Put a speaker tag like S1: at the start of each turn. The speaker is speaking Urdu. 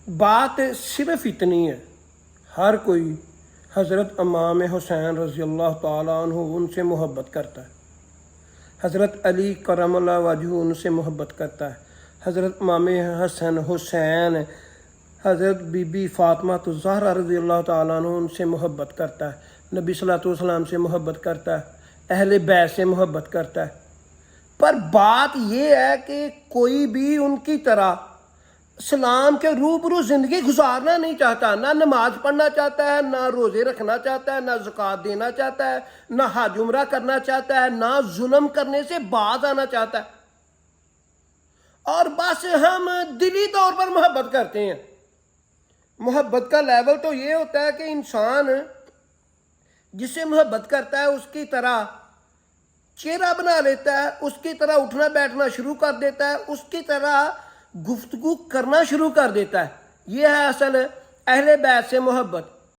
S1: بات صرف اتنی ہے، ہر کوئی حضرت امام حسین رضی اللہ تعالیٰ عنہ ان سے محبت کرتا ہے، حضرت علی کرم اللہ وجہ ان سے محبت کرتا ہے، حضرت امام حسین حضرت بی بی فاطمہ الزہرا رضی اللہ تعالیٰ عنہ ان سے محبت کرتا ہے، نبی صلی اللہ علیہ وسلم سے محبت کرتا ہے، اہل بیت سے محبت کرتا ہے۔ پر بات یہ ہے کہ کوئی بھی ان کی طرح اسلام کے روبرو زندگی گزارنا نہیں چاہتا، نہ نماز پڑھنا چاہتا ہے، نہ روزے رکھنا چاہتا ہے، نہ زکوٰۃ دینا چاہتا ہے، نہ حج عمرہ کرنا چاہتا ہے، نہ ظلم کرنے سے باز آنا چاہتا ہے، اور بس ہم دلی طور پر محبت کرتے ہیں۔ محبت کا لیول تو یہ ہوتا ہے کہ انسان جس سے محبت کرتا ہے اس کی طرح چہرہ بنا لیتا ہے، اس کی طرح اٹھنا بیٹھنا شروع کر دیتا ہے، اس کی طرح گفتگو کرنا شروع کر دیتا ہے۔ یہ ہے اصل اہل بیت سے محبت۔